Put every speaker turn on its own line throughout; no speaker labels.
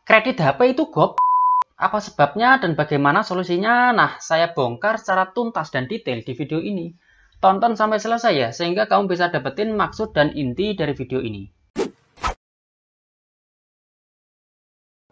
Kredit HP itu apa sebabnya dan bagaimana solusinya? Nah, saya bongkar secara tuntas dan detail di video ini. Tonton sampai selesai ya, sehingga kamu bisa dapetin maksud dan inti dari video ini.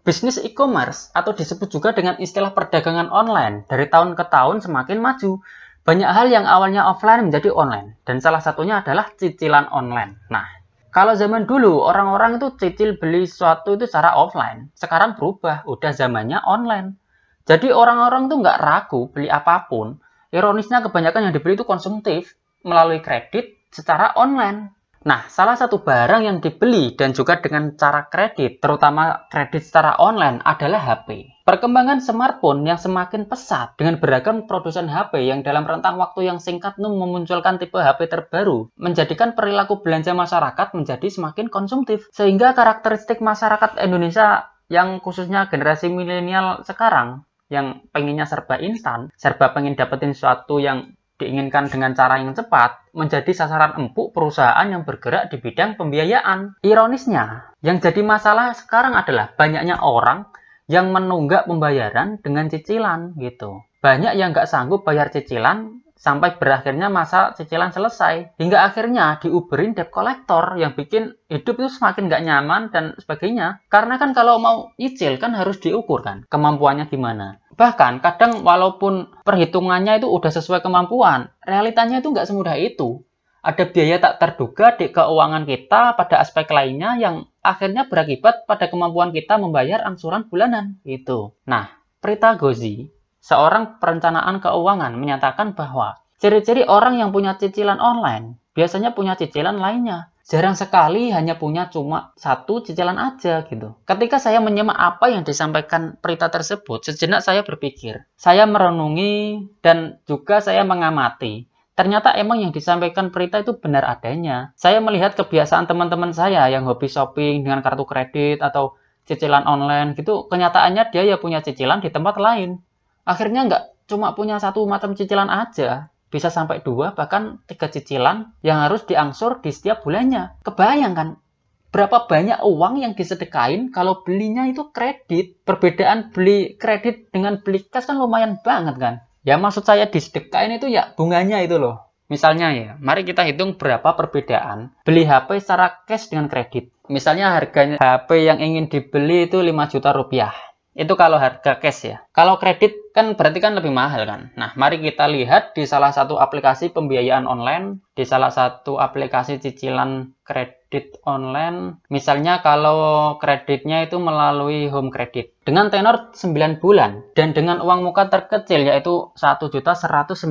Bisnis e-commerce atau disebut juga dengan istilah perdagangan online dari tahun ke tahun semakin maju. Banyak hal yang awalnya offline menjadi online, dan salah satunya adalah cicilan online. Nah, kalau zaman dulu orang-orang itu cicil beli sesuatu itu secara offline, sekarang berubah, udah zamannya online. Jadi orang-orang tuh nggak ragu beli apapun. Ironisnya kebanyakan yang dibeli itu konsumtif melalui kredit secara online. Nah, salah satu barang yang dibeli dan juga dengan cara kredit, terutama kredit secara online, adalah HP. Perkembangan smartphone yang semakin pesat dengan beragam produsen HP yang dalam rentang waktu yang singkat memunculkan tipe HP terbaru, menjadikan perilaku belanja masyarakat menjadi semakin konsumtif. Sehingga karakteristik masyarakat Indonesia yang khususnya generasi milenial sekarang, yang pengennya serba instan, serba pengen dapetin sesuatu yang diinginkan dengan cara yang cepat, menjadi sasaran empuk perusahaan yang bergerak di bidang pembiayaan. Ironisnya, yang jadi masalah sekarang adalah banyaknya orang yang menunggak pembayaran dengan cicilan gitu. Banyak yang nggak sanggup bayar cicilan sampai berakhirnya masa cicilan selesai. Hingga akhirnya diuberin debt collector yang bikin hidup itu semakin nggak nyaman dan sebagainya. Karena kan kalau mau nyicil kan harus diukur kan kemampuannya gimana. Bahkan kadang walaupun perhitungannya itu udah sesuai kemampuan, realitanya itu nggak semudah itu. Ada biaya tak terduga di keuangan kita pada aspek lainnya yang akhirnya berakibat pada kemampuan kita membayar angsuran bulanan gitu. Nah, Prita Gozi, seorang perencanaan keuangan, menyatakan bahwa ciri-ciri orang yang punya cicilan online biasanya punya cicilan lainnya. Jarang sekali hanya punya cuma satu cicilan aja gitu. Ketika saya menyimak apa yang disampaikan Prita tersebut, sejenak saya berpikir, saya merenungi dan juga saya mengamati. Ternyata emang yang disampaikan Prita itu benar adanya. Saya melihat kebiasaan teman-teman saya yang hobi shopping dengan kartu kredit atau cicilan online gitu, kenyataannya dia ya punya cicilan di tempat lain. Akhirnya nggak cuma punya satu macam cicilan aja, bisa sampai 2 bahkan 3 cicilan yang harus diangsur di setiap bulannya. Kebayang kan berapa banyak uang yang disedekain kalau belinya itu kredit. Perbedaan beli kredit dengan beli cash kan lumayan banget kan. Ya maksud saya disedekain itu ya bunganya itu loh. Misalnya ya, mari kita hitung berapa perbedaan beli HP secara cash dengan kredit. Misalnya harganya HP yang ingin dibeli itu 5 juta rupiah. Itu kalau harga cash ya. Kalau kredit kan berarti kan lebih mahal kan. Nah, mari kita lihat di salah satu aplikasi pembiayaan online, di salah satu aplikasi cicilan kredit online. Misalnya kalau kreditnya itu melalui Home Credit dengan tenor 9 bulan dan dengan uang muka terkecil yaitu 1.119.000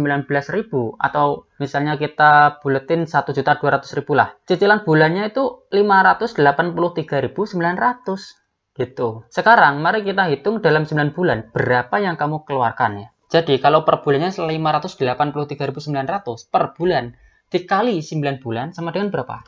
atau misalnya kita buletin 1.200.000 lah. Cicilan bulannya itu 583.900. Gitu. Sekarang mari kita hitung dalam 9 bulan berapa yang kamu keluarkan ya. Jadi kalau per bulannya 583.900 per bulan dikali 9 bulan sama dengan berapa?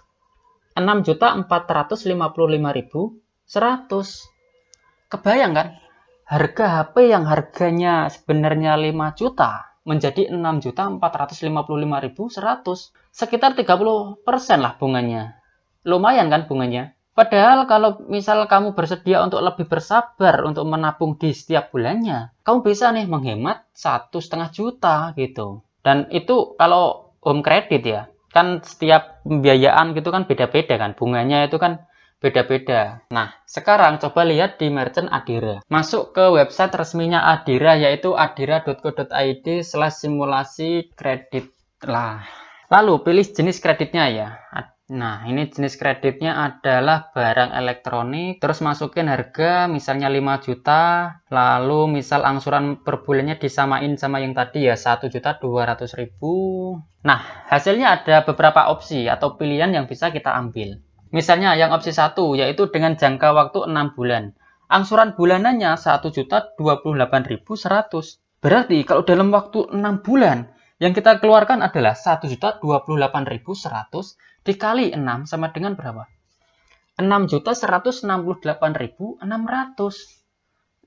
6.455.100. Kebayang kan? Harga HP yang harganya sebenarnya 5 juta menjadi 6.455.100. Sekitar 30% lah bunganya. Lumayan kan bunganya? Padahal kalau misal kamu bersedia untuk lebih bersabar untuk menabung di setiap bulannya, kamu bisa nih menghemat 1,5 juta gitu. Dan itu kalau home credit ya, kan setiap pembiayaan gitu kan beda-beda kan, bunganya itu kan beda-beda. Nah, sekarang coba lihat di merchant Adira. Masuk ke website resminya Adira yaitu adira.co.id/simulasi kredit lah. Lalu pilih jenis kreditnya ya. Nah, ini jenis kreditnya adalah barang elektronik, terus masukin harga misalnya 5 juta, lalu misal angsuran per bulannya disamain sama yang tadi ya 1.200.000. Nah, hasilnya ada beberapa opsi atau pilihan yang bisa kita ambil. Misalnya yang opsi 1 yaitu dengan jangka waktu 6 bulan. Angsuran bulanannya 1.028.100. Berarti kalau dalam waktu 6 bulan yang kita keluarkan adalah 1.028.100 dikali 6 sama dengan berapa? 6.168.600.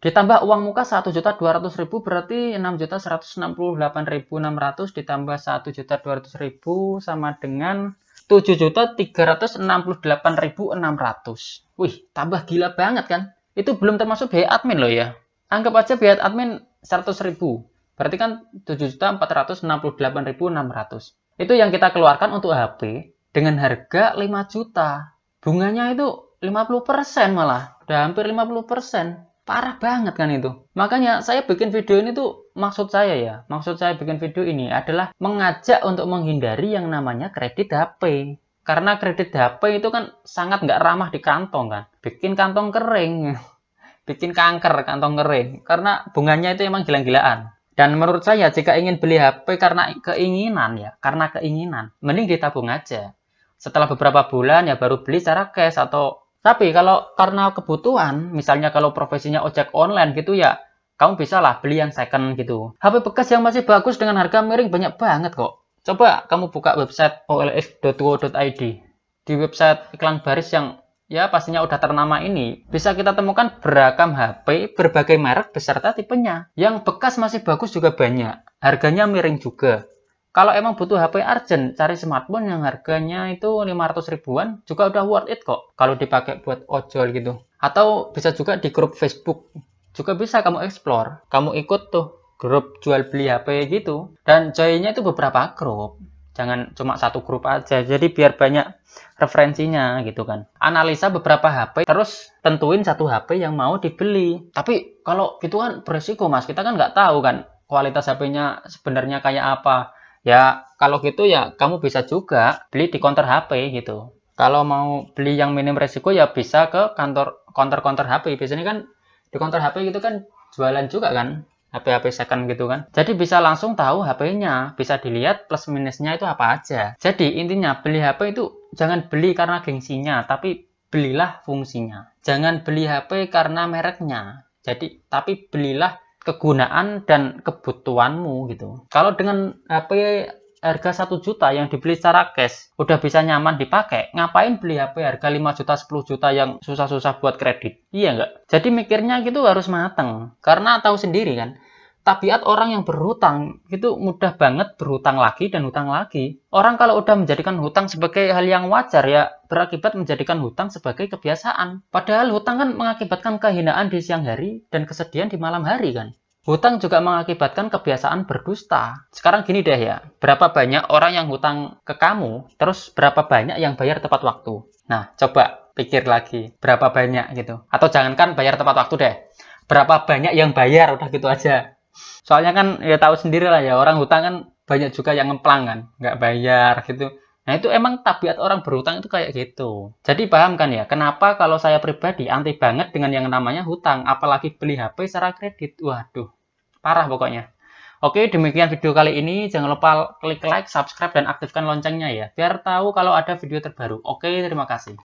Ditambah uang muka 1.200.000 berarti 6.168.600 ditambah 1.200.000 sama dengan 7.368.600. Wih, tambah gila banget kan? itu belum termasuk biaya admin loh ya. Anggap aja biaya admin 100.000. Berarti kan 7.468.600. Itu yang kita keluarkan untuk HP dengan harga 5 juta. Bunganya itu 50% malah. Udah hampir 50%. Parah banget kan itu. Makanya saya bikin video ini tuh maksud saya bikin video ini adalah mengajak untuk menghindari yang namanya kredit HP. Karena kredit HP itu kan sangat nggak ramah di kantong kan. Bikin kantong kering. Bikin kanker kantong kering. Karena bunganya itu emang gila-gilaan. Dan menurut saya jika ingin beli HP karena keinginan, mending ditabung aja. Setelah beberapa bulan ya baru beli secara cash atau... Tapi kalau karena kebutuhan, misalnya kalau profesinya ojek online gitu ya, kamu bisa lah beli yang second gitu. HP bekas yang masih bagus dengan harga miring banyak banget kok. Coba kamu buka website olf.co.id. Di website iklan baris yang ya pastinya udah ternama ini, bisa kita temukan beragam HP, berbagai merek beserta tipenya. Yang bekas masih bagus juga banyak, harganya miring juga. Kalau emang butuh HP urgent, cari smartphone yang harganya itu 500 ribuan, juga udah worth it kok, kalau dipakai buat ojol gitu. Atau bisa juga di grup Facebook, juga bisa kamu explore, kamu ikut tuh grup jual beli HP gitu. Dan joinnya itu beberapa grup. Jangan cuma satu grup aja, jadi biar banyak referensinya gitu kan. Analisa beberapa HP, terus tentuin satu HP yang mau dibeli. Tapi kalau gitu kan beresiko mas, kita kan nggak tahu kan kualitas HP-nya sebenarnya kayak apa. Ya kalau gitu ya kamu bisa juga beli di counter HP gitu. Kalau mau beli yang minim resiko ya bisa ke counter HP. Biasanya kan di counter HP gitu kan jualan juga kan. HP-HP second gitu kan. Jadi bisa langsung tahu HP-nya, bisa dilihat plus minusnya itu apa aja. Jadi intinya beli HP itu jangan beli karena gengsinya, tapi belilah fungsinya. Jangan beli HP karena mereknya. Jadi tapi belilah kegunaan dan kebutuhanmu gitu. Kalau dengan HP harga 1 juta yang dibeli secara cash udah bisa nyaman dipakai, ngapain beli HP harga 5 juta 10 juta yang susah-susah buat kredit? Iya nggak? Jadi mikirnya gitu harus mateng, karena tahu sendiri kan tabiat orang yang berhutang itu mudah banget berhutang lagi dan hutang lagi. Orang kalau udah menjadikan hutang sebagai hal yang wajar ya berakibat menjadikan hutang sebagai kebiasaan. Padahal hutang kan mengakibatkan kehinaan di siang hari dan kesedihan di malam hari kan. Hutang juga mengakibatkan kebiasaan berdusta. Sekarang gini deh ya, berapa banyak orang yang hutang ke kamu, terus berapa banyak yang bayar tepat waktu? Nah, coba pikir lagi, berapa banyak gitu. Atau jangankan bayar tepat waktu deh, berapa banyak yang bayar, udah gitu aja. Soalnya kan ya tahu sendiri lah ya, orang hutang kan banyak juga yang ngeplang kan, nggak bayar gitu. Nah itu emang tabiat orang berhutang itu kayak gitu. Jadi paham kan ya, kenapa kalau saya pribadi anti banget dengan yang namanya hutang, apalagi beli HP secara kredit. Waduh, parah pokoknya. Oke, demikian video kali ini. Jangan lupa klik like, subscribe, dan aktifkan loncengnya ya, biar tahu kalau ada video terbaru. Oke, terima kasih.